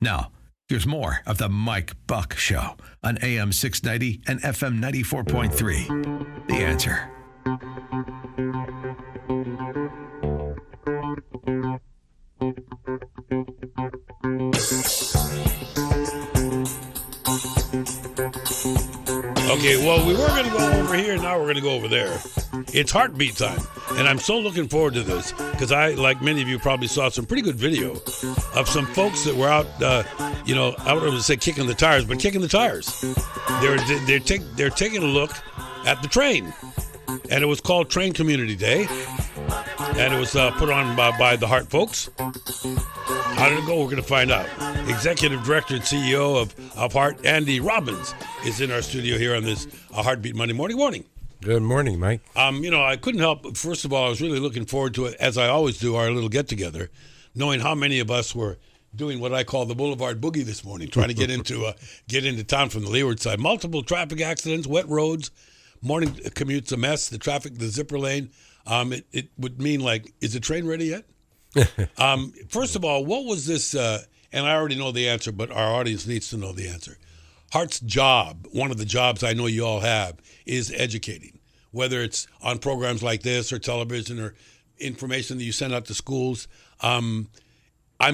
Now, here's more of the Mike Buck Show on AM 690 and FM 94.3. The Answer. Okay, well, we were going to go over here, now we're going to go over there. It's HART Beat time, and I'm so looking forward to this because I, like many of you, probably saw some pretty good video of some folks that were out, I don't want to say kicking the tires, but kicking the tires. They're taking a look at the train, and it was called Train Community Day, and it was put on by the HART folks. How did it go? We're going to find out. Executive Director and CEO of HART, Andy Robbins, is in our studio here on this HART Beat Monday morning. Good morning, Mike. I couldn't help. First of all, I was really looking forward to it, as I always do, our little get-together, knowing how many of us were doing what I call the Boulevard Boogie this morning, trying to get into town from the leeward side. Multiple traffic accidents, wet roads, morning commute's a mess, the traffic, the zipper lane. It would mean, like, is the train ready yet? First of all, what was this, and I already know the answer, but our audience needs to know the answer. HART's job, one of the jobs I know you all have, is educating, whether it's on programs like this or television or information that you send out to schools. I'm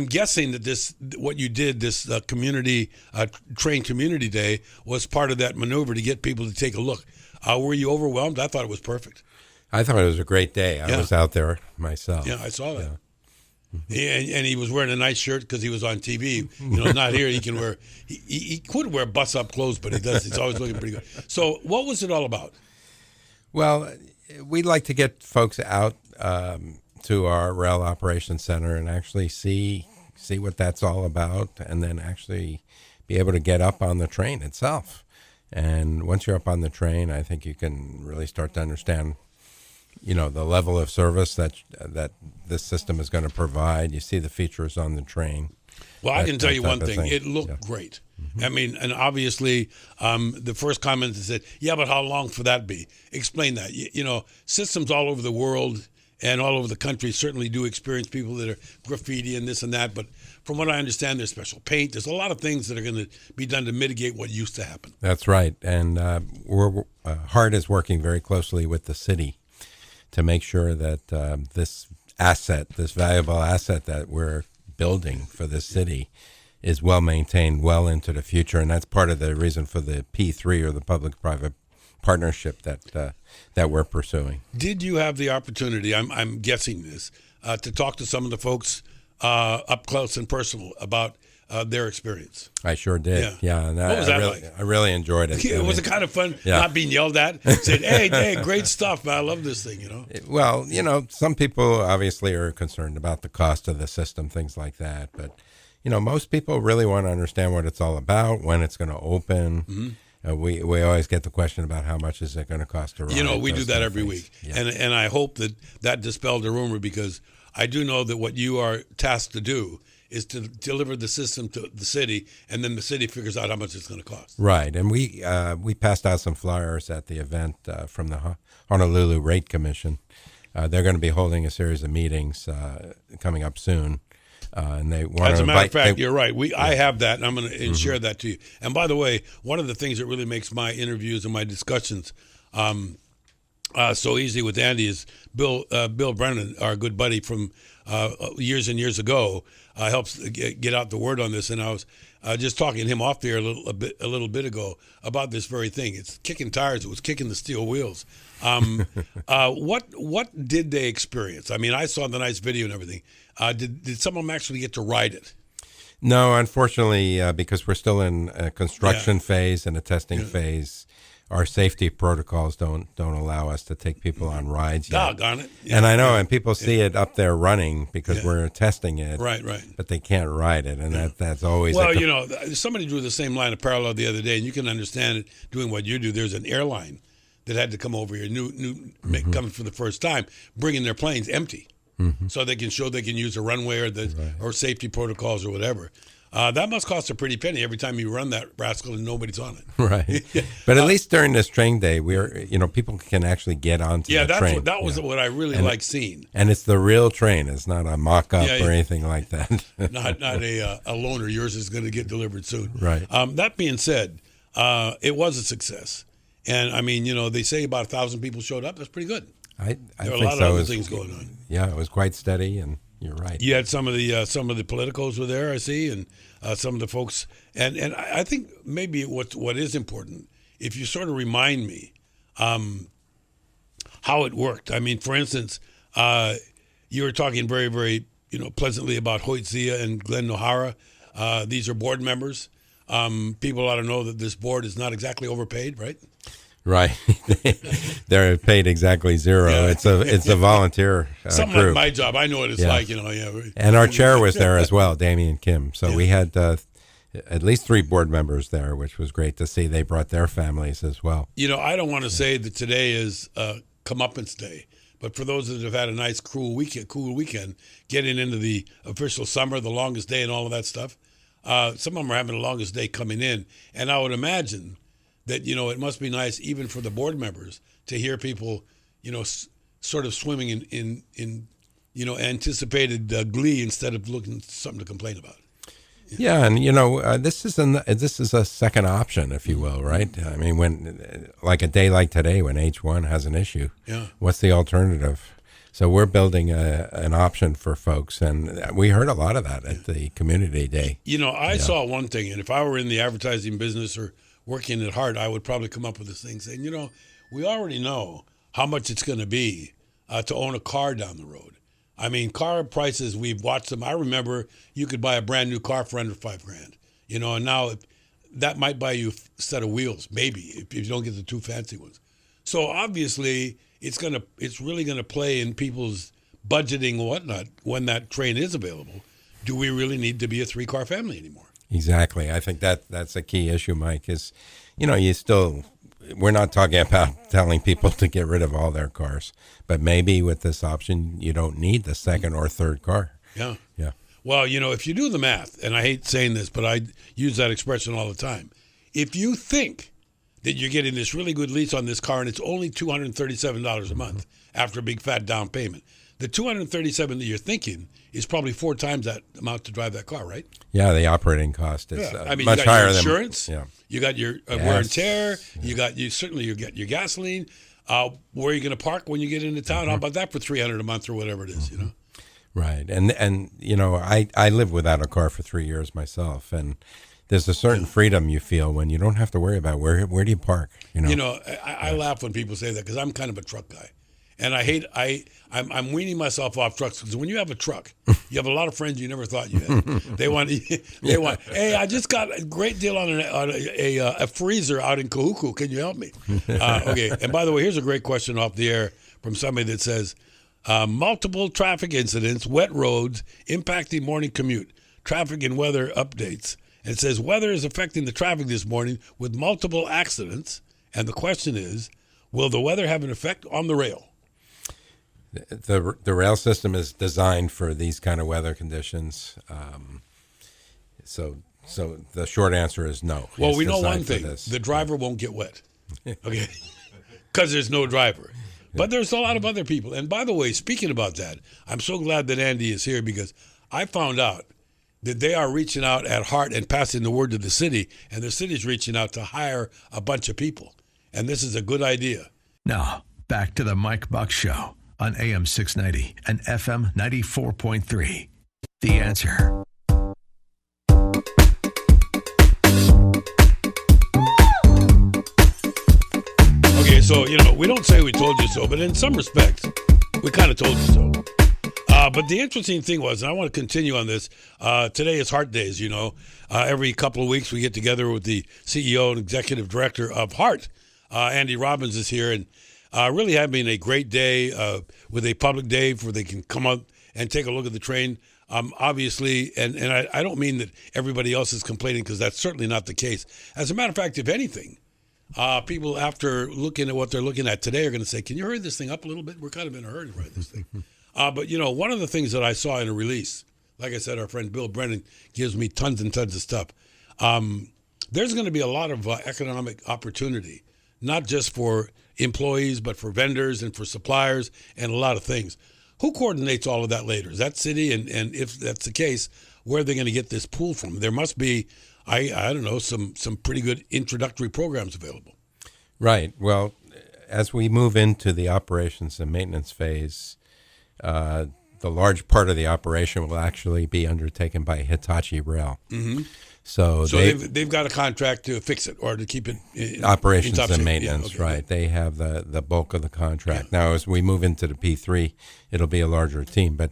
guessing that what you did, this Train Community Day, was part of that maneuver to get people to take a look. Were you overwhelmed? I thought it was perfect. I thought it was a great day. I was out there myself. Yeah, I saw that. Yeah. And he was wearing a nice shirt because he was on TV. Not here. He can wear. He could wear bust-up clothes, but he does. He's always looking pretty good. So, what was it all about? Well, we'd like to get folks out to our rail operations center and actually see what that's all about, and then actually be able to get up on the train itself. And once you're up on the train, I think you can really start to understand the level of service that this system is going to provide. You see the features on the train. Well, I can tell you one thing. It looked great. Mm-hmm. I mean, and obviously, the first comment is said, yeah, but how long for that be? Explain that. Systems all over the world and all over the country certainly do experience people that are graffiti and this and that. But from what I understand, there's special paint. There's a lot of things that are going to be done to mitigate what used to happen. That's right. And HART is working very closely with the city to make sure that this valuable asset that we're building for this city is well maintained well into the future. And that's part of the reason for the P3, or the public-private partnership that we're pursuing. Did you have the opportunity, I'm guessing this, to talk to some of the folks up close and personal about their experience? I sure did. Yeah. And what was that like? I really enjoyed it. Was it kind of fun not being yelled at? Said, hey, great stuff, man. I love this thing, Well, some people obviously are concerned about the cost of the system, things like that. But, most people really want to understand what it's all about, when it's going to open. Mm-hmm. We always get the question about how much is it going to cost to run. We do that every week. Yeah. And I hope that dispelled a rumor, because I do know that what you are tasked to do is to deliver the system to the city, and then the city figures out how much it's going to cost. Right, and we passed out some flyers at the event from the Honolulu Rate Commission. They're going to be holding a series of meetings coming up soon, and they want to. As a matter of fact, you're right. I have that, and I'm going to share that to you. And by the way, one of the things that really makes my interviews and my discussions so easy with Andy is Bill Brennan, our good buddy from years and years ago, helps get out the word on this. And I was just talking to him off the air a little bit ago about this very thing. It's kicking tires. It was kicking the steel wheels. What did they experience? I mean, I saw the nice video and everything. Did some of them actually get to ride it? No, unfortunately, because we're still in a construction phase and a testing phase. Our safety protocols don't allow us to take people on rides yet. Doggone it. Yeah. And I know, and people see it up there running because we're testing it. Right. But they can't ride it, and that's always... Well, somebody drew the same line of parallel the other day, and you can understand it doing what you do. There's an airline that had to come over here, coming for the first time, bringing their planes empty, so they can show they can use a runway or safety protocols or whatever. That must cost a pretty penny every time you run that rascal and nobody's on it. Right. But at least during this train day, people can actually get onto the train. That was what I really like seeing. And it's the real train. It's not a mock-up Yeah, or anything like that. not a loaner. Yours is going to get delivered soon. Right. That being said, it was a success. And, I mean, they say about 1,000 people showed up. That's pretty good. I there are think a lot so. of other things going on. Yeah, it was quite steady, and you're right. You had some of the politicos were there, I see, and some of the folks. And I think maybe what is important, if you sort of remind me how it worked. I mean, for instance, you were talking very, very pleasantly about Hoyt Zia and Glenn Nohara. These are board members. People ought to know that this board is not exactly overpaid, right? Right, they're paid exactly zero. Yeah. It's a volunteer something group. like my job. I know what it's like, Yeah. And our chair was there as well, Damian Kim. So we had at least 3 board members there, which was great to see. They brought their families as well. I don't want to say that today is comeuppance day, but for those that have had a nice cool weekend, getting into the official summer, the longest day, and all of that stuff, some of them are having the longest day coming in, and I would imagine that it must be nice even for the board members to hear people sort of swimming in anticipated glee instead of looking for something to complain about. Yeah, and this is a second option, if you will, right? I mean, when like a day like today when H1 has an issue, what's the alternative? So we're building an option for folks, and we heard a lot of that at the community day. I saw one thing, and if I were in the advertising business or working at HART, I would probably come up with this thing saying, we already know how much it's going to be to own a car down the road. I mean, car prices, we've watched them. I remember you could buy a brand new car for under $5,000, and now that might buy you a set of wheels, maybe, if you don't get the 2 fancy ones. So obviously, it's really going to play in people's budgeting and whatnot when that train is available. Do we really need to be a 3-car family anymore? Exactly. I think that's a key issue, Mike, is, we're not talking about telling people to get rid of all their cars, but maybe with this option, you don't need the second or third car. Yeah. Yeah. Well, if you do the math, and I hate saying this, but I use that expression all the time. If you think that you're getting this really good lease on this car and it's only $237 a month after a big fat down payment, the $237 that you're thinking is probably 4 times that amount to drive that car, right? Yeah, the operating cost is much you got higher your insurance, than you got your wear and tear, you get your gasoline. Where are you going to park when you get into town? How about that for $300 a month or whatever it is? Right, and I lived without a car for 3 years myself, and there's a certain freedom you feel when you don't have to worry about where do you park. I laugh when people say that because I'm kind of a truck guy. And I'm weaning myself off trucks because when you have a truck, you have a lot of friends you never thought you had. They want, hey, I just got a great deal on a freezer out in Kahuku. Can you help me? Okay. And by the way, here's a great question off the air from somebody that says, multiple traffic incidents, wet roads, impacting morning commute, traffic and weather updates. And it says weather is affecting the traffic this morning with multiple accidents. And the question is, will the weather have an effect on the rail? The rail system is designed for these kind of weather conditions. So the short answer is no. Well, we know one thing. The driver won't get wet. Okay. Because there's no driver. But there's a lot of other people. And by the way, speaking about that, I'm so glad that Andy is here because I found out that they are reaching out at HART and passing the word to the city, and the city's reaching out to hire a bunch of people. And this is a good idea. Now, back to the Mike Buck Show on AM 690 and FM 94.3. The Answer. Okay, so, we don't say we told you so, but in some respects, we kind of told you so. But the interesting thing was, and I want to continue on this, today is HART Days, Every couple of weeks we get together with the CEO and executive director of HART. Andy Robbins is here, and really having a great day with a public day where they can come out and take a look at the train. Obviously, and I don't mean that everybody else is complaining because that's certainly not the case. As a matter of fact, if anything, people after looking at what they're looking at today are going to say, can you hurry this thing up a little bit? We're kind of in a hurry to write this thing. But, one of the things that I saw in a release like I said, our friend Bill Brennan gives me tons and tons of stuff. There's going to be a lot of economic opportunity, not just for employees, but for vendors and for suppliers and a lot of things. Who coordinates all of that later? Is that city? And if that's the case, where are they going to get this pool from? There must be, I don't know, some pretty good introductory programs available. Right. Well, as we move into the operations and maintenance phase, the large part of the operation will actually be undertaken by Hitachi Rail. Mm-hmm. So they've got a contract to fix it or to keep it in operations in top and shape. maintenance, Yeah, okay. right? They have the bulk of the contract. Yeah. Now, as we move into the P3, it'll be a larger team. But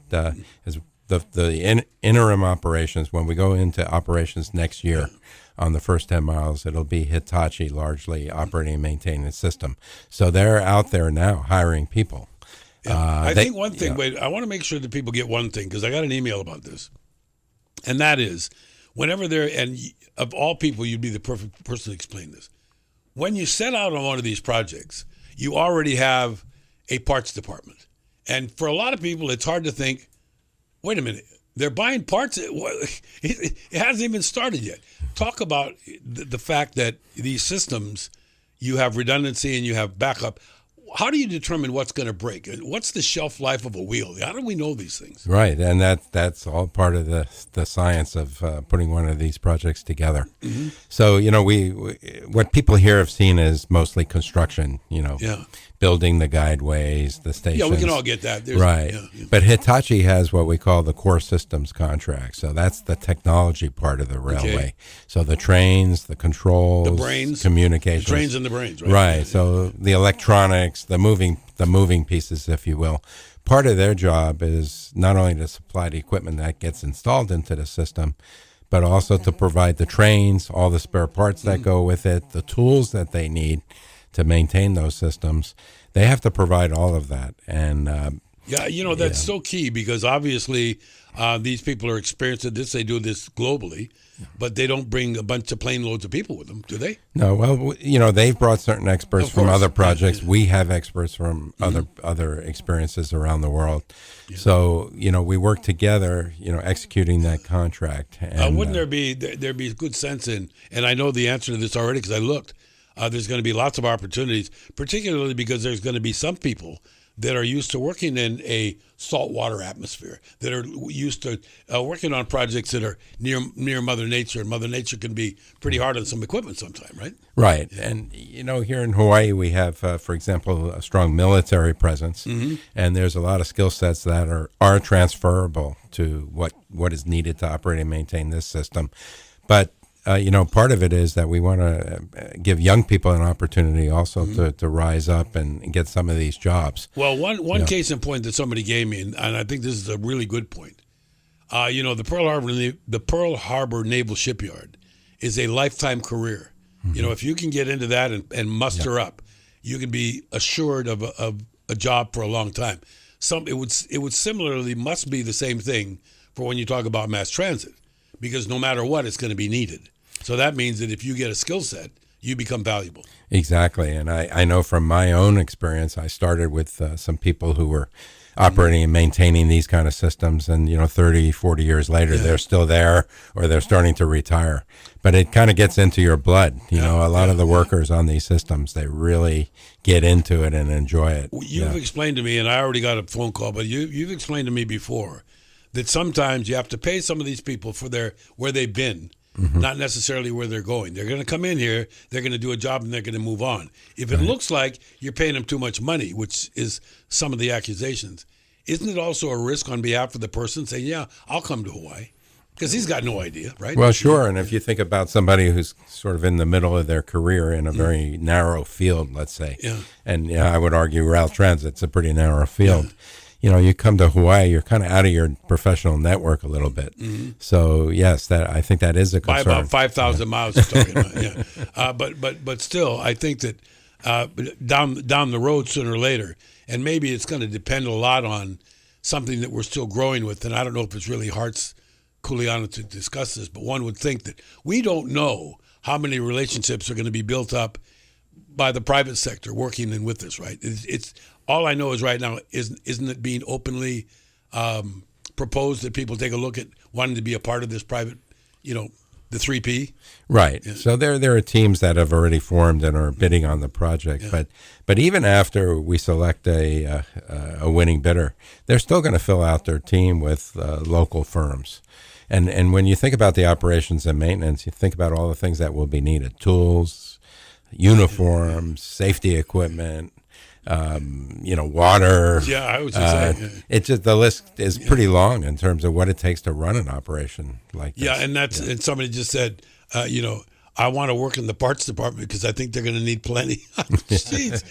as the interim operations, when we go into operations next year on the first 10 miles, it'll be Hitachi largely operating and maintaining the system. So they're out there now hiring people. Yeah. I think one thing, wait, I want to make sure that people get one thing, because I got an email about this. And that is, whenever they're, and of all people, you'd be the perfect person to explain this. When you set out on one of these projects, you already have a parts department. And for a lot of people, it's hard to think, wait a minute, they're buying parts? It hasn't even started yet. Talk about the fact that these systems, you have redundancy and you have backup. How do you determine what's going to break? What's the shelf life of a wheel? How do we know these things? Right, and that's all part of the science of putting one of these projects together. Mm-hmm. So, we what people here have seen is mostly construction, building the guideways, the stations. Yeah, we can all get that. Right, but Hitachi has what we call the core systems contract. So that's the technology part of the railway. Okay. So the trains, the controls, the brains, communications. the trains and the brains, right? Right, so the electronics, the moving pieces, if you will. Part of their job is not only to supply the equipment that gets installed into the system, but also to provide the trains, all the spare parts that go with it, the tools that they need to maintain those systems. They have to provide all of that. And that's so key, because obviously these people are experienced at this. They do this globally, but they don't bring a bunch of plane loads of people with them, do they? No, well, they've brought certain experts from other projects. We have experts from other experiences around the world. Yeah. So, we work together, executing that contract. And, wouldn't there'd be good sense in, and I know the answer to this already because I looked, there's going to be lots of opportunities, particularly because there's going to be some people that are used to working in a saltwater atmosphere, that are used to working on projects that are near Mother Nature, and Mother Nature can be pretty hard on some equipment sometime, right? Right. Yeah. And, here in Hawaii, we have, for example, a strong military presence, and there's a lot of skill sets that are transferable to what is needed to operate and maintain this system. But part of it is that we want to give young people an opportunity also to rise up and get some of these jobs. Well, one case in point that somebody gave me, and I think this is a really good point. The Pearl Harbor Naval Shipyard is a lifetime career. Mm-hmm. If you can get into that and muster up, you can be assured of a job for a long time. It would similarly must be the same thing for when you talk about mass transit, because no matter what, it's going to be needed. So that means that if you get a skill set, you become valuable. Exactly. And I know from my own experience, I started with some people who were operating and maintaining these kind of systems. And, 30, 40 years later, they're still there or they're starting to retire. But it kind of gets into your blood. A lot of the workers on these systems, they really get into it and enjoy it. You've explained to me, and I already got a phone call, but you've explained to me before that sometimes you have to pay some of these people for where they've been, not necessarily where they're going. They're going to come in here, they're going to do a job, and they're going to move on. If it looks like you're paying them too much money, which is some of the accusations, isn't it also a risk on behalf of the person saying, yeah, I'll come to Hawaii? Because he's got no idea, right? Well, sure. And if you think about somebody who's sort of in the middle of their career in a very narrow field, let's say, and I would argue rail transit's a pretty narrow field. You come to Hawaii, you're kind of out of your professional network a little bit. Mm-hmm. So yes, I think that is a concern. By about 5,000 miles, you're talking about, but still, I think that down the road, sooner or later, and maybe it's going to depend a lot on something that we're still growing with. And I don't know if it's really HART's Kuleana to discuss this, but one would think that we don't know how many relationships are going to be built up by the private sector working in with this, right? It's all I know is right now isn't it being openly proposed that people take a look at wanting to be a part of this private, the 3P. Right. Yeah. So there are teams that have already formed and are bidding on the project. Yeah. But even after we select a winning bidder, they're still going to fill out their team with local firms. And when you think about the operations and maintenance, you think about all the things that will be needed: tools, uniforms, safety equipment, water. Yeah, I was just saying. It's just, the list is pretty long in terms of what it takes to run an operation like this. Yeah, and and somebody just said, I want to work in the parts department because I think they're going to need plenty. Jeez.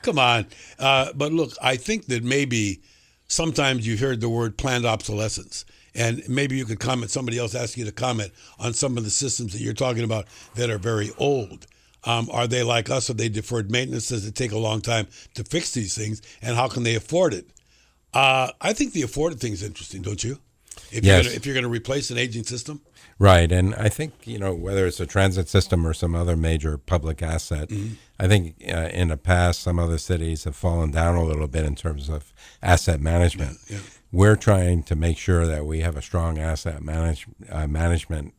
Come on. But look, I think that maybe sometimes you heard the word planned obsolescence. And maybe you could comment, somebody else asked you to comment on some of the systems that you're talking about that are very old. Are they like us? Are they deferred maintenance? Does it take a long time to fix these things? And how can they afford it? I think the afforded thing is interesting, don't you? If you're going to replace an aging system? Right. And I think, whether it's a transit system or some other major public asset, mm-hmm. I think in the past, some other cities have fallen down a little bit in terms of asset management. Yeah. We're trying to make sure that we have a strong asset management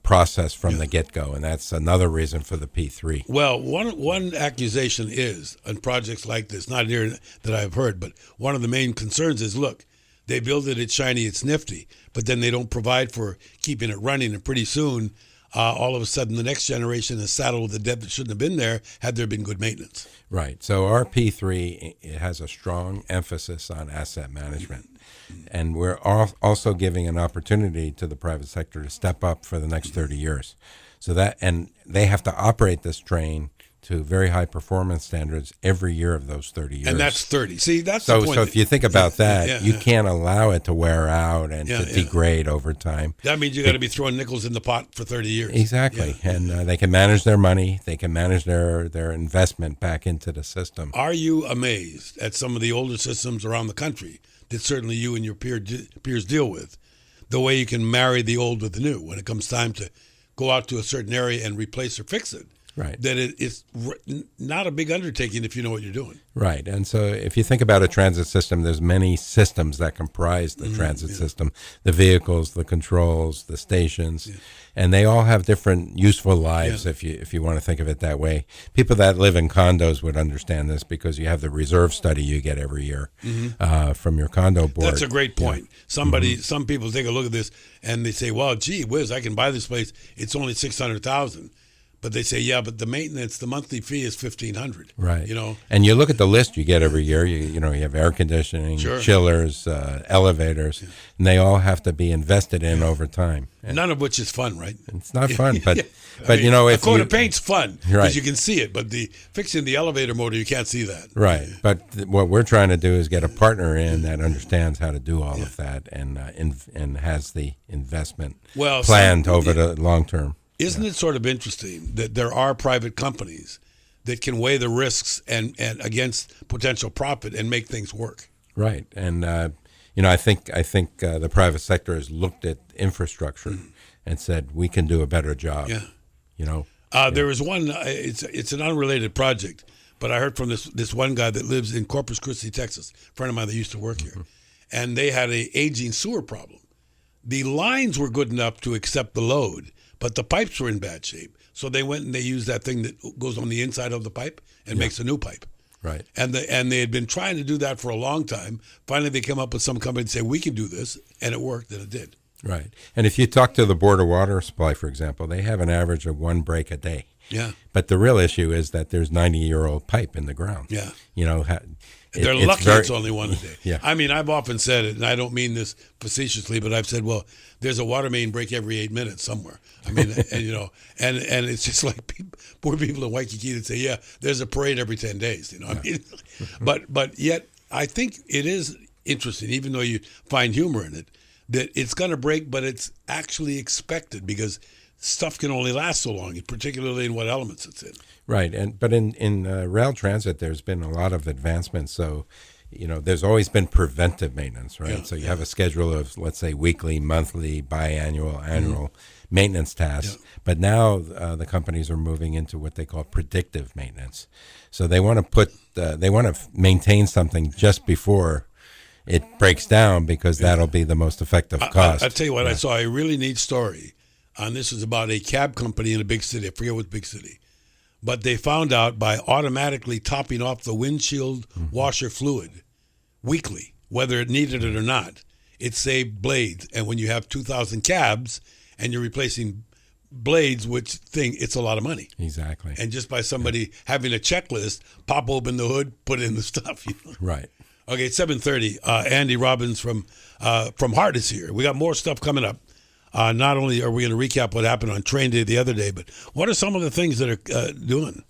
process from the get-go, and that's another reason for the P3. Well, one accusation is on projects like this, not here that I've heard, but one of the main concerns is, look, they build it, it's shiny, it's nifty, but then they don't provide for keeping it running, and pretty soon, all of a sudden, the next generation is saddled with a debt that shouldn't have been there had there been good maintenance. Right. So our P3 it has a strong emphasis on asset management. And we're also giving an opportunity to the private sector to step up for the next 30 years. And they have to operate this train to very high performance standards every year of those 30 years. And that's 30. See, that's the point. So if you think about that, you can't allow it to wear out and to degrade over time. That means you got to be throwing nickels in the pot for 30 years. Exactly. Yeah. And they can manage their money. They can manage their investment back into the system. Are you amazed at some of the older systems around the country that certainly you and your peers deal with, the way you can marry the old with the new when it comes time to go out to a certain area and replace or fix it? Right. That it's not a big undertaking if you know what you're doing. Right. And so if you think about a transit system, there's many systems that comprise the transit system, the vehicles, the controls, the stations, and they all have different useful lives if you want to think of it that way. People that live in condos would understand this because you have the reserve study you get every year from your condo board. That's a great point. Some people take a look at this and they say, well, gee whiz, I can buy this place. It's only $600,000. But they say, but the maintenance, the monthly fee is $1,500. Right. And you look at the list you get every year. You have air conditioning, chillers, elevators, and they all have to be invested in over time. And none of which is fun, right? It's not fun, but a coat of paint's fun because you can see it. But fixing the elevator motor, you can't see that. Right. But what we're trying to do is get a partner in that understands how to do all of that and has the investment planned over the long term. Isn't it sort of interesting that there are private companies that can weigh the risks and against potential profit and make things work? Right, and I think the private sector has looked at infrastructure and said we can do a better job. Yeah, there was one. It's an unrelated project, but I heard from this one guy that lives in Corpus Christi, Texas, a friend of mine that used to work here, and they had an aging sewer problem. The lines were good enough to accept the load, but the pipes were in bad shape. So they went and they used that thing that goes on the inside of the pipe and makes a new pipe. Right. And they had been trying to do that for a long time. Finally, they came up with some company and say, we can do this. And it worked, and it did. Right. And if you talk to the Board of Water Supply, for example, they have an average of one break a day. Yeah. But the real issue is that there's 90-year-old pipe in the ground. Yeah. They're lucky it's only one a day. Yeah. I mean, I've often said it, and I don't mean this facetiously, but I've said, well, there's a water main break every 8 minutes somewhere. I mean, and it's just like poor people in Waikiki that say, there's a parade every 10 days. I mean, but yet I think it is interesting, even though you find humor in it, that it's going to break, but it's actually expected because stuff can only last so long, particularly in what elements it's in. Right, but in rail transit, there's been a lot of advancements. So, there's always been preventive maintenance, right? Yeah, so you have a schedule of, let's say, weekly, monthly, biannual, annual maintenance tasks. Yeah. But now the companies are moving into what they call predictive maintenance. So they want to maintain something just before it breaks down, because that'll be the most effective cost. I'll tell you what, I saw a really neat story on this. Is about a cab company in a big city. I forget what big city. But they found out by automatically topping off the windshield washer fluid weekly, whether it needed it or not, it saved blades. And when you have 2,000 cabs and you're replacing blades, it's a lot of money. Exactly. And just by somebody having a checklist, pop open the hood, put in the stuff. Right. Okay, it's 7:30. Andy Robbins from HART is here. We got more stuff coming up. Not only are we going to recap what happened on train day the other day, but what are some of the things that are doing?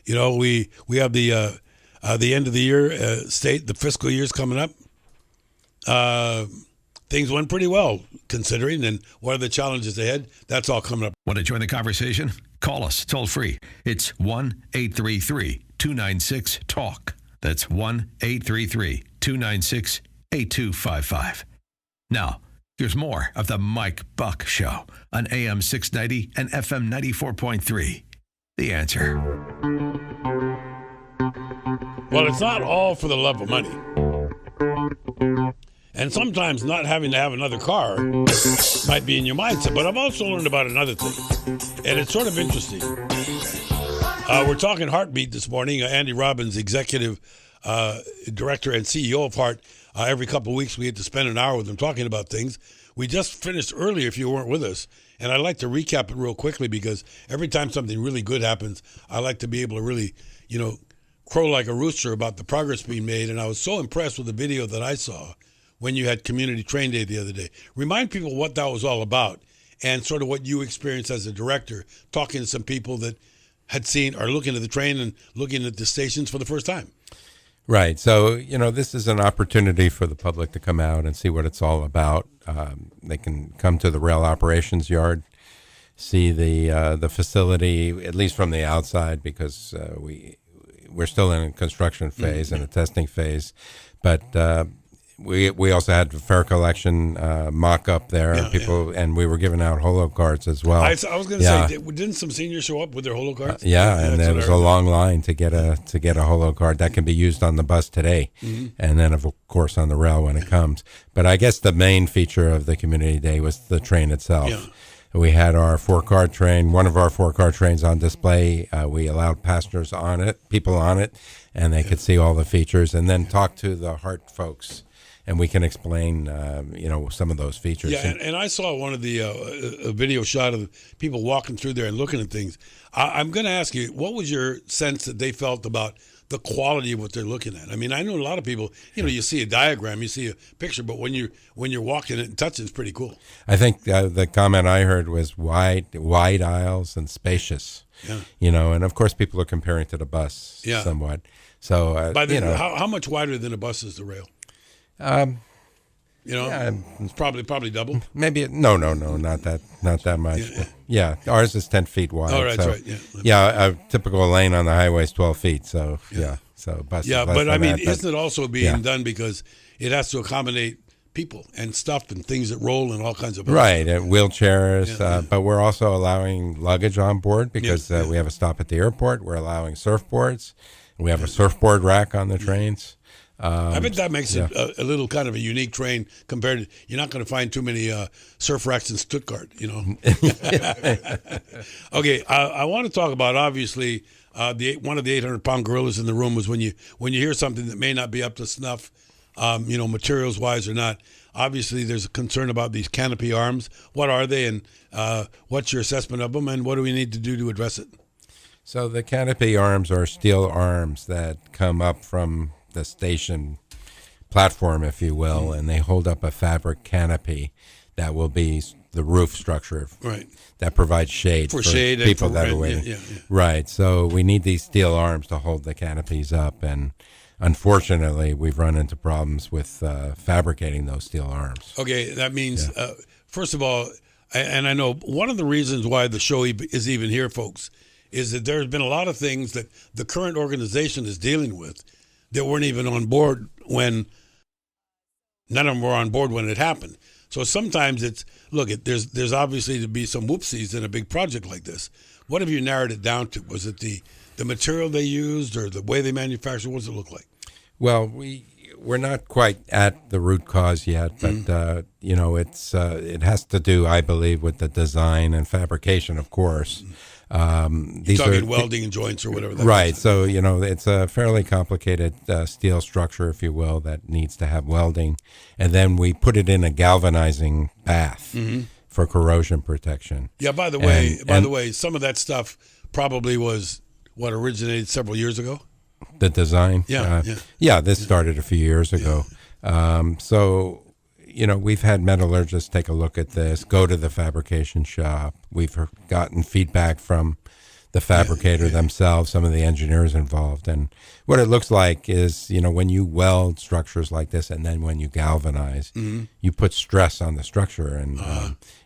You know, we have the end of the year the fiscal year's coming up. Things went pretty well considering, and what are the challenges ahead? That's all coming up. Want to join the conversation? Call us toll free. It's 1-833-296-TALK. That's 1-833-296-8255. Now, here's more of the Mike Buck Show on AM 690 and FM 94.3. The Answer. Well, it's not all for the love of money. And sometimes not having to have another car might be in your mindset. But I've also learned about another thing, and it's sort of interesting. We're talking HART Beat this morning. Andy Robbins, executive director and CEO of HART. Every couple of weeks we get to spend an hour with him talking about things. We just finished earlier, if you weren't with us, and I'd like to recap it real quickly, because every time something really good happens, I like to be able to really, crow like a rooster about the progress being made. And I was so impressed with the video that I saw when you had Community Train Day the other day. Remind people what that was all about, and sort of what you experienced as a director, talking to some people that had seen or looking at the train and looking at the stations for the first time. Right. So, this is an opportunity for the public to come out and see what it's all about. They can come to the rail operations yard, see the facility, at least from the outside, because we're still in a construction phase and a testing phase. But we also had the fare collection mock-up there, and we were giving out holo cards as well. I was going to say, didn't some seniors show up with their holo cards? And there was a long line to get a holo card that can be used on the bus today, and then of course on the rail when it comes. But I guess the main feature of the community day was the train itself. Yeah. We had our 4-car train, one of our 4-car trains on display. We allowed passengers on it, people on it, and they could see all the features, and then talk to the HART folks. And we can explain, some of those features. Yeah, and I saw one of the a video shot of people walking through there and looking at things. I'm going to ask you, what was your sense that they felt about the quality of what they're looking at? I mean, I know a lot of people, you see a diagram, you see a picture, but when you're walking it and touching, it's pretty cool. I think the comment I heard was wide aisles and spacious. Yeah. And of course people are comparing to the bus somewhat. So, how much wider than a bus is the rail? It's probably double. Maybe no, not that much. Yeah, ours is 10 feet wide. Oh, that's right. Yeah, a typical lane on the highway is 12 feet. So so bus. Yeah, but I mean, isn't it also being done because it has to accommodate people and stuff and things that roll and all kinds of right, and wheelchairs. But we're also allowing luggage on board because we have a stop at the airport. We're allowing surfboards. We have a surfboard rack on the trains. I bet that makes it a little kind of a unique train compared to, you're not going to find too many surf racks in Stuttgart, Okay, I want to talk about, obviously, one of the 800-pound gorillas in the room was when you hear something that may not be up to snuff, materials-wise or not. Obviously, there's a concern about these canopy arms. What are they, and what's your assessment of them, and what do we need to do to address it? So the canopy arms are steel arms that come up from the station platform, if you will, and they hold up a fabric canopy that will be the roof structure, right? That provides shade for people that are waiting. Yeah. Right. So we need these steel arms to hold the canopies up, and unfortunately, we've run into problems with fabricating those steel arms. Okay, that means first of all, and I know one of the reasons why the show is even here, folks, is that there's been a lot of things that the current organization is dealing with that weren't even on board when none of them were on board when it happened. So sometimes there's obviously to be some whoopsies in a big project like this. What have you narrowed it down to? Was it the material they used or the way they manufactured? What does it look like? Well, we we're not quite at the root cause yet, but it has to do, I believe, with the design and fabrication, of course. You're talking welding and joints or whatever. Right. So it's a fairly complicated steel structure, if you will, that needs to have welding, and then we put it in a galvanizing bath for corrosion protection. Yeah. By the way, some of that stuff probably was what originated several years ago. The design? Yeah. This started a few years ago. So, we've had metallurgists take a look at this, go to the fabrication shop. We've gotten feedback from the fabricator themselves, some of the engineers involved. And what it looks like is, when you weld structures like this and then when you galvanize, you put stress on the structure, and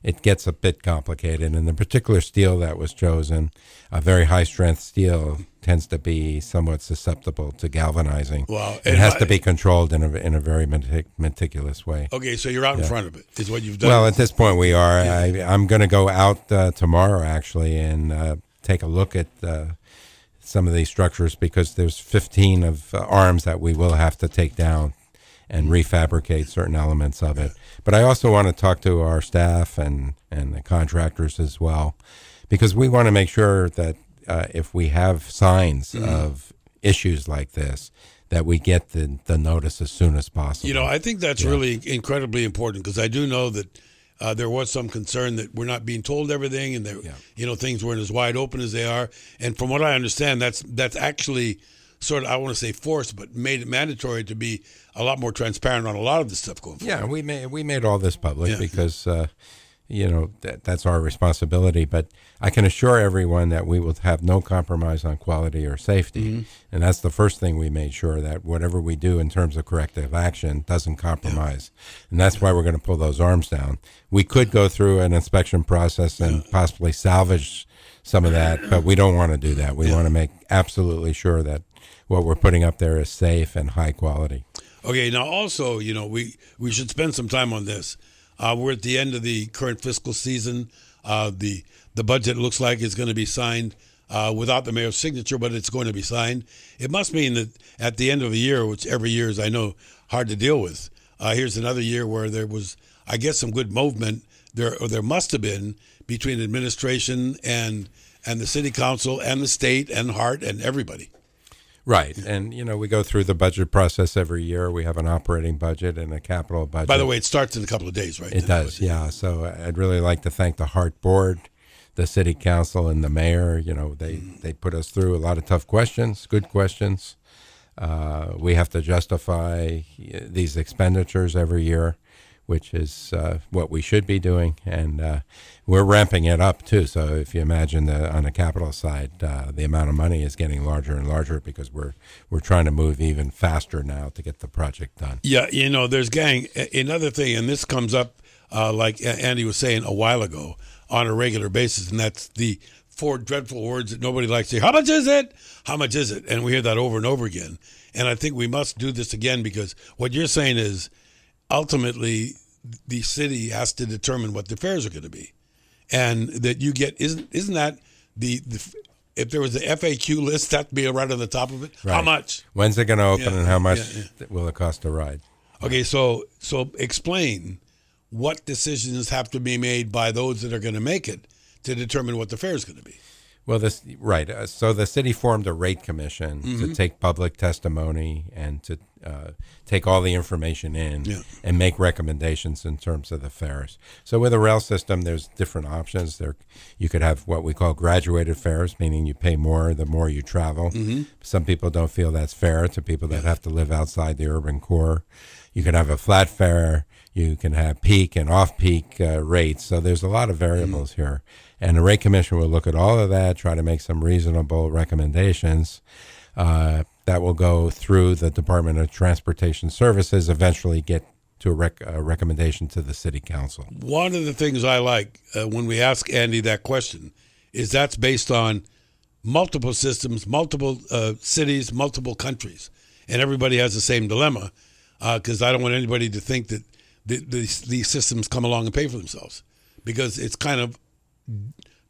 it gets a bit complicated. And the particular steel that was chosen, a very high-strength steel, tends to be somewhat susceptible to galvanizing. Wow. It has to be controlled in a very meticulous way. Okay, so you're out in front of it, is what you've done. Well, at this point we are. I'm going to go out tomorrow, actually, and take a look at some of these structures, because there's 15 of arms that we will have to take down and refabricate certain elements of it. But I also want to talk to our staff and the contractors as well, because we want to make sure that if we have signs of issues like this, that we get the notice as soon as possible. I think that's really incredibly important, because I do know that there was some concern that we're not being told everything, and things weren't as wide open as they are. And from what I understand, that's actually sort of, I want to say forced, but made it mandatory to be a lot more transparent on a lot of the stuff going forward. Yeah, we made all this public because that's our responsibility. But I can assure everyone that we will have no compromise on quality or safety. And that's the first thing we made sure, that whatever we do in terms of corrective action doesn't compromise. And that's why we're going to pull those arms down. We could go through an inspection process and possibly salvage some of that, but we don't want to do that. We want to make absolutely sure that what we're putting up there is safe and high quality. Okay, now also, we should spend some time on this. We're at the end of the current fiscal season. The budget looks like it's going to be signed without the mayor's signature, but it's going to be signed. It must mean that at the end of the year, which every year is, I know, hard to deal with, here's another year where there was, I guess, some good movement. There must have been between administration and the city council and the state and HART and everybody. Right. And, we go through the budget process every year. We have an operating budget and a capital budget. By the way, it starts in a couple of days, right? It does, yeah. So I'd really like to thank the HART board, the city council, and the mayor. They put us through a lot of tough questions, good questions. We have to justify these expenditures every year, which is what we should be doing. And we're ramping it up, too. So if you imagine on the capital side, the amount of money is getting larger and larger, because we're trying to move even faster now to get the project done. Yeah, there's another thing, and this comes up, like Andy was saying a while ago, on a regular basis, and that's the four dreadful words that nobody likes to hear. How much is it? How much is it? And we hear that over and over again. And I think we must do this again, because what you're saying is, ultimately, the city has to determine what the fares are going to be, and that you get isn't that the if there was the FAQ list, that'd be right on the top of it. Right. How much? When's it going to open, and how much will it cost to ride? Okay, so explain what decisions have to be made by those that are going to make it to determine what the fare is going to be. Well, so the city formed a rate commission to take public testimony and to take all the information in and make recommendations in terms of the fares. So with a rail system, there's different options. You could have what we call graduated fares, meaning you pay more the more you travel. Some people don't feel that's fair to people that have to live outside the urban core. You can have a flat fare. You can have peak and off-peak rates. So there's a lot of variables here. And the rate commission will look at all of that, try to make some reasonable recommendations that will go through the Department of Transportation Services, eventually get to a recommendation to the city council. One of the things I like when we ask Andy that question is that's based on multiple systems, multiple cities, multiple countries. And everybody has the same dilemma, because I don't want anybody to think that these systems come along and pay for themselves, because it's kind of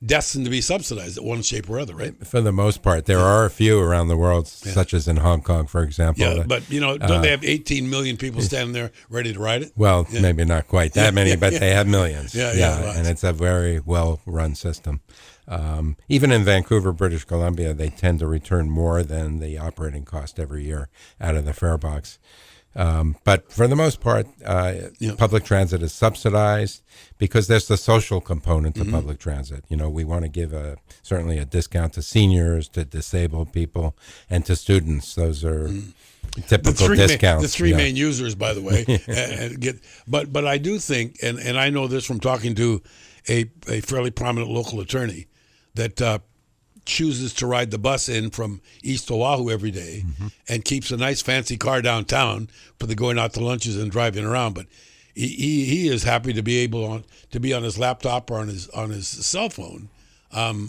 destined to be subsidized in one shape or other, right? For the most part. There are a few around the world, such as in Hong Kong, for example. Yeah, but, don't they have 18 million people standing there ready to ride it? Well, maybe not quite that many, but they have millions. Yeah, and it's a very well-run system. Even in Vancouver, British Columbia, they tend to return more than the operating cost every year out of the fare box. But for the most part, public transit is subsidized because there's the social component to public transit. We want to give certainly a discount to seniors, to disabled people, and to students. Those are typical discounts. The three main users, by the way. But I do think, and I know this from talking to a fairly prominent local attorney, that chooses to ride the bus in from East Oahu every day and keeps a nice fancy car downtown for the going out to lunches and driving around. But he is happy to be able to be on his laptop or on his cell phone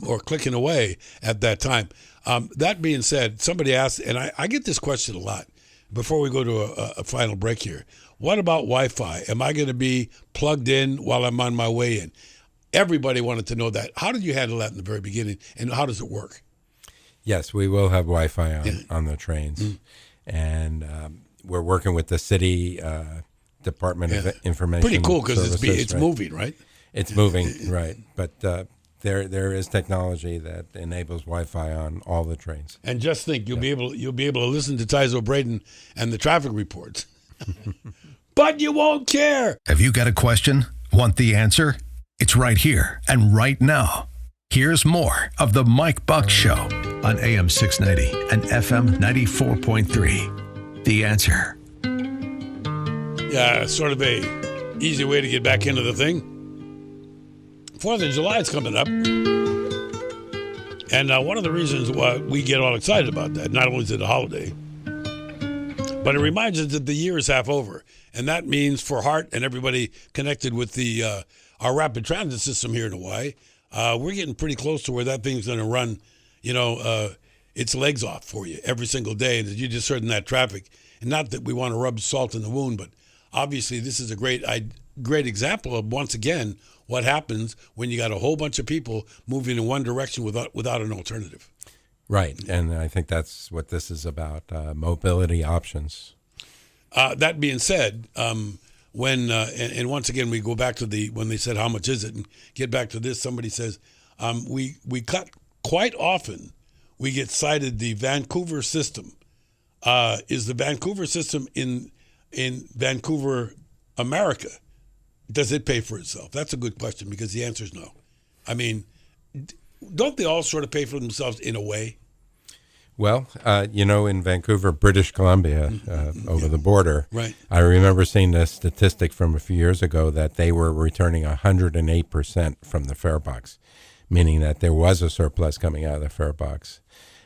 or clicking away at that time. That being said, somebody asked, and I get this question a lot before we go to a final break here. What about Wi-Fi? Am I going to be plugged in while I'm on my way in? Everybody wanted to know that. How did you handle that in the very beginning, and how does it work? Yes, we will have Wi-Fi on the trains, and we're working with the city Department of Information. Pretty cool because it's right? moving, right? It's moving, right? But there is technology that enables Wi-Fi on all the trains. And just think, you'll be able to listen to Tyzo Braden and the traffic reports, but you won't care. Have you got a question? Want the answer? It's right here and right now. Here's more of the Mike Buck Show on AM 690 and FM 94.3. The Answer. Yeah, sort of a easy way to get back into the thing. 4th of July is coming up. And one of the reasons why we get all excited about that, not only is it a holiday, but it reminds us that the year is half over. And that means for HART and everybody connected with our rapid transit system here in Hawaii, we're getting pretty close to where that thing's going to run, its legs off for you every single day. And as you just heard in that traffic, and not that we want to rub salt in the wound, but obviously this is a great example of, once again, what happens when you got a whole bunch of people moving in one direction without an alternative. Right, and I think that's what this is about, mobility options. That being said, when and once again we go back to when they said how much is it, and get back to this, somebody says we cut quite often. We get cited the Vancouver system. Is the Vancouver system in Vancouver, America? Does it pay for itself? That's a good question, because the answer is no. I mean, don't they all sort of pay for themselves in a way? Well, in Vancouver, British Columbia, over the border, right. I remember seeing a statistic from a few years ago that they were returning 108% from the fare box, meaning that there was a surplus coming out of the fare box.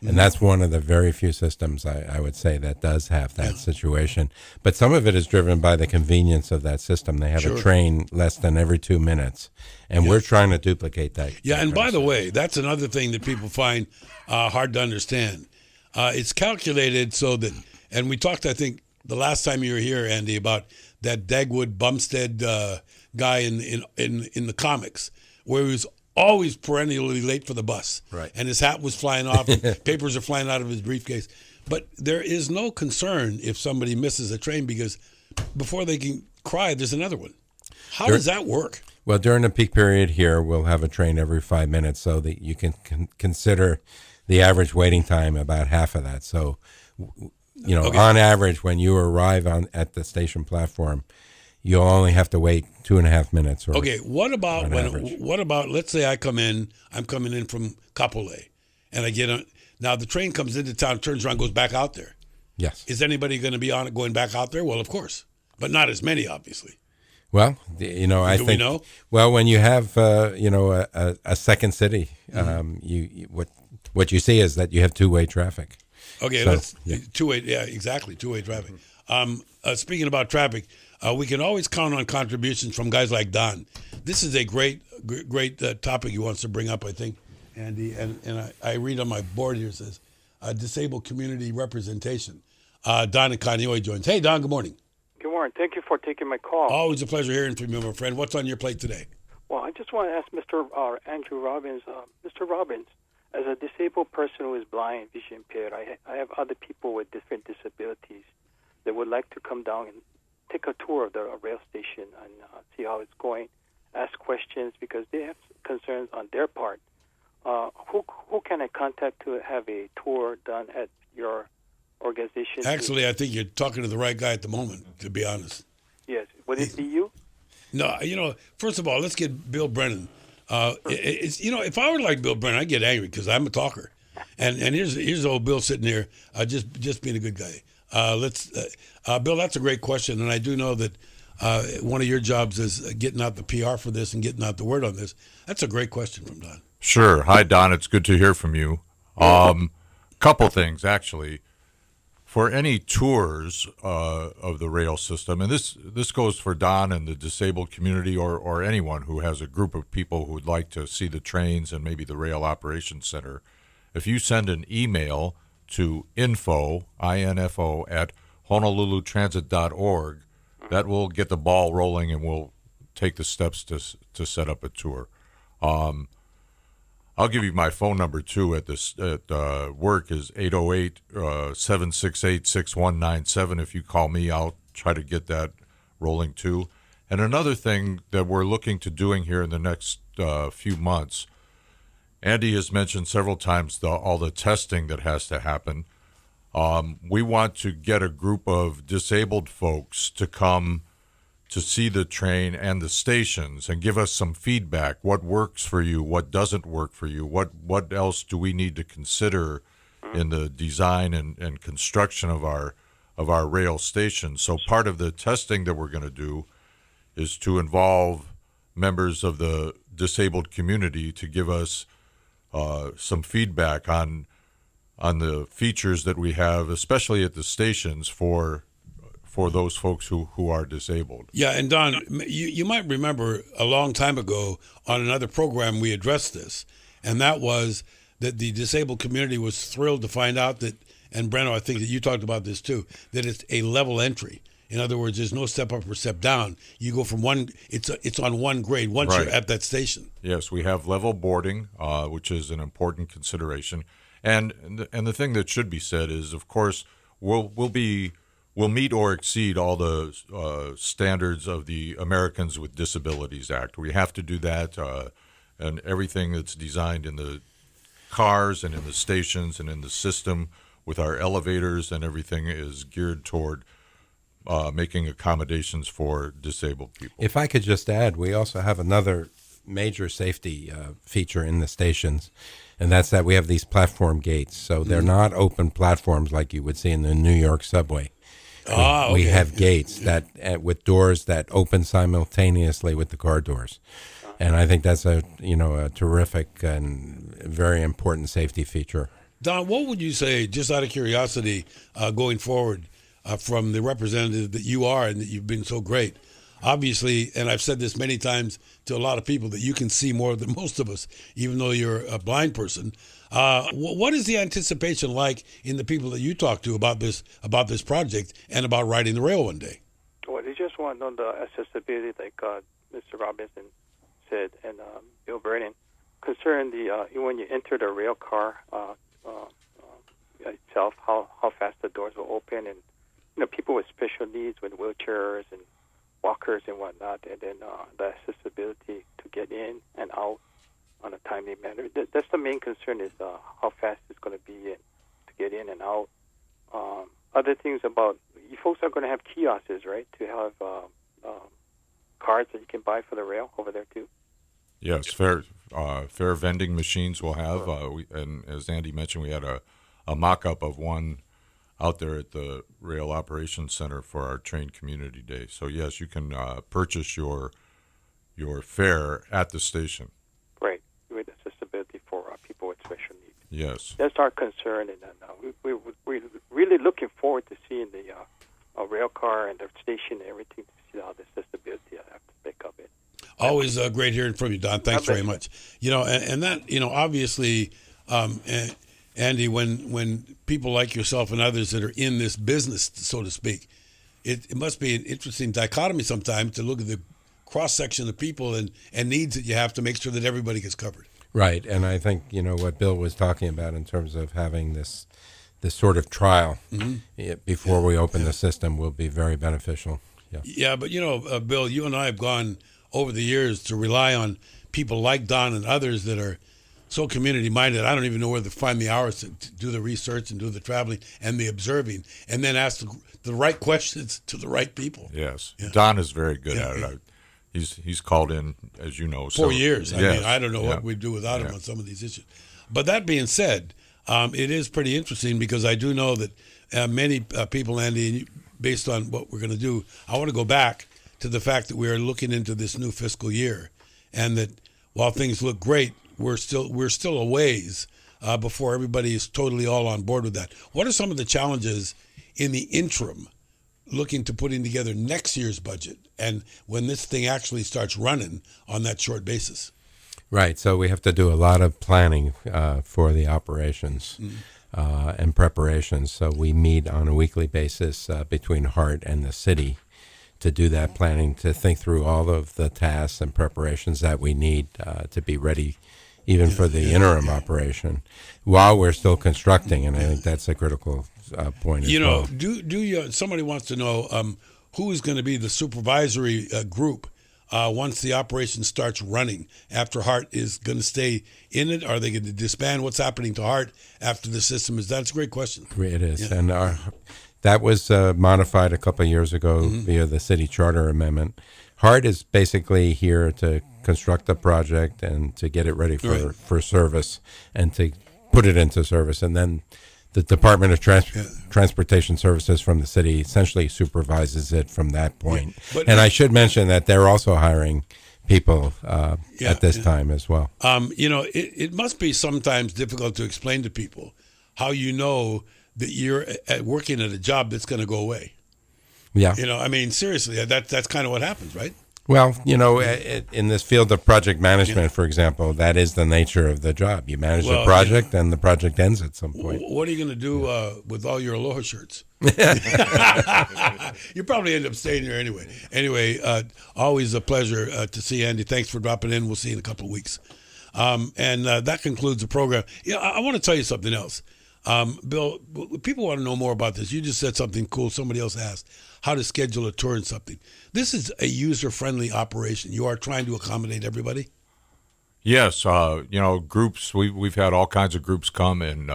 And that's one of the very few systems, I would say, that does have that situation. But some of it is driven by the convenience of that system. They have a train less than every 2 minutes, and we're trying to duplicate that. Yeah, and by the way, that's another thing that people find hard to understand. It's calculated so that, and we talked, I think, the last time you were here, Andy, about that Dagwood Bumstead guy in the comics, where he was always perennially late for the bus. Right. And his hat was flying off and papers are flying out of his briefcase. But there is no concern if somebody misses a train, because before they can cry, there's another one. How does that work? Well, during the peak period here, we'll have a train every 5 minutes, so that you can consider the average waiting time about half of that. So, on average, when you arrive at the station platform, you'll only have to wait 2.5 minutes. What about let's say I'm coming in from Kapolei, and I get on. Now the train comes into town, turns around, goes back out there. Yes. Is anybody going to be on it going back out there? Well, of course, but not as many, obviously. Well, I think. We know? Well, when you have a second city, what you see is that you have two-way traffic. Okay, that's two-way. Yeah, exactly, two-way traffic. Speaking about traffic, we can always count on contributions from guys like Don. This is a great topic he wants to bring up, I think, Andy. And I read on my board here, it says, disabled community representation. Don and Kaneohe joins. Hey, Don, good morning. Good morning. Thank you for taking my call. Always a pleasure hearing from you, my friend. What's on your plate today? Well, just want to ask Mr. Andrew Robbins. Mr. Robbins, as a disabled person who is blind, vision impaired, I have other people with different disabilities that would like to come down and take a tour of the rail station and see how it's going, ask questions because they have concerns on their part. Who can I contact to have a tour done at your organization? Actually, I think you're talking to the right guy at the moment, to be honest. Yes. Would it be you? No, first of all, let's get Bill Brennan. If I were like Bill Brennan, I'd get angry because I'm a talker. And here's old Bill sitting here, just being a good guy. Bill, that's a great question, and I do know that one of your jobs is getting out the PR for this and getting out the word on this. That's a great question from Don. Sure. Hi, Don. It's good to hear from you. Couple things, actually. For any tours of the rail system, and this goes for Don and the disabled community or anyone who has a group of people who would like to see the trains and maybe the rail operations center, if you send an email to info at honolulutransit.org, that will get the ball rolling and we'll take the steps to set up a tour. I'll give you my phone number too at work is 808-768-6197. If you call me, I'll try to get that rolling too. And another thing that we're looking to doing here in the next few months, Andy has mentioned several times all the testing that has to happen. We want to get a group of disabled folks to come to see the train and the stations and give us some feedback. What works for you? What doesn't work for you? What else do we need to consider in the design and construction of our rail stations? So part of the testing that we're going to do is to involve members of the disabled community to give us some feedback on the features that we have, especially at the stations for those folks who are disabled. Yeah, and Don, you might remember a long time ago on another program we addressed this, and that was that the disabled community was thrilled to find out that, and Breno, I think that you talked about this too, that it's a level entry. In other words, there's no step up or step down. You go from one, it's on one grade once Right. you're at that station. Yes, we have level boarding, which is an important consideration. And the thing that should be said is, of course, we'll meet or exceed all the standards of the Americans with Disabilities Act. We have to do that, and everything that's designed in the cars and in the stations and in the system with our elevators and everything is geared toward making accommodations for disabled people. If I could just add, we also have another major safety feature in the stations, and that's that we have these platform gates. So they're not open platforms like you would see in the New York subway. We have gates that with doors that open simultaneously with the car doors, and I think that's a terrific and very important safety feature. Don, what would you say, just out of curiosity, going forward, from the representative that you are and that you've been so great? Obviously, and I've said this many times to a lot of people, that you can see more than most of us, even though you're a blind person. What is the anticipation like in the people that you talk to about this project and about riding the rail one day? Well, they just want on the accessibility, like Mr. Robinson said, and Bill Brennan, concern when you enter the rail car itself, how fast the doors will open, and people with special needs, with wheelchairs and walkers and whatnot, and then the accessibility to get in and out on a timely manner. That's the main concern, is how fast it's going to be to get in and out. Other things about, you folks are going to have kiosks, right, to have cards that you can buy for the rail over there too? Yes, fair vending machines we'll have, and as Andy mentioned, we had a mock-up of one out there at the Rail Operations Center for our Train Community Day. So yes, you can purchase your fare at the station. Great, with accessibility for people with special needs. Yes, that's our concern, and we're really looking forward to seeing the rail car and the station and everything, to see how the accessibility I have to pick up it. Always great hearing from you, Don. Thanks very much. And that, obviously, Andy, when people like yourself and others that are in this business, so to speak, it must be an interesting dichotomy sometimes to look at the cross-section of people and needs that you have to make sure that everybody gets covered. Right, and I think what Bill was talking about in terms of having this sort of trial before we open the system will be very beneficial. Yeah, but Bill, you and I have gone over the years to rely on people like Don and others that are so community-minded. I don't even know where to find the hours to do the research and do the traveling and the observing, and then ask the right questions to the right people. Yes, Don is very good at it. He's called in, as you know, 4 years. Yes. I mean, I don't know what we'd do without him on some of these issues. But that being said, it is pretty interesting because I do know that many people, Andy, based on what we're going to do, I want to go back to the fact that we are looking into this new fiscal year, and that while things look great, we're still a ways before everybody is totally all on board with that. What are some of the challenges in the interim, looking to putting together next year's budget, and when this thing actually starts running on that short basis? Right. So we have to do a lot of planning for the operations and preparations. So we meet on a weekly basis between HART and the city to do that planning, to think through all of the tasks and preparations that we need to be ready even for the interim operation while we're still constructing. And I think that's a critical point as well. Somebody wants to know who is going to be the supervisory group once the operation starts running, after HART is going to stay in it? Are they going to disband? What's happening to HART after the system is? That's a great question. It is. And that was modified a couple of years ago via the city charter amendment. HART is basically here to construct the project and to get it ready for service and to put it into service. And then the Department of Transportation Services from the city essentially supervises it from that point. And I should mention that they're also hiring people at this time as well. It must be sometimes difficult to explain to people how you know that you're working at a job that's going to go away. Yeah. Seriously, that's kind of what happens, right? Well, in this field of project management, for example, that is the nature of the job. You manage a project, and the project ends at some point. What are you going to do with all your Aloha shirts? You probably end up staying here anyway. Anyway, always a pleasure to see Andy. Thanks for dropping in. We'll see you in a couple of weeks. And that concludes the program. I want to tell you something else. Bill, people want to know more about this. You just said something cool. Somebody else asked how to schedule a tour and something. This is a user-friendly operation. You are trying to accommodate everybody? Yes. Groups, we've had all kinds of groups come, and,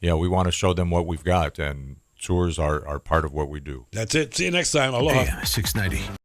we want to show them what we've got, and tours are part of what we do. That's it. See you next time. Aloha. AM 690.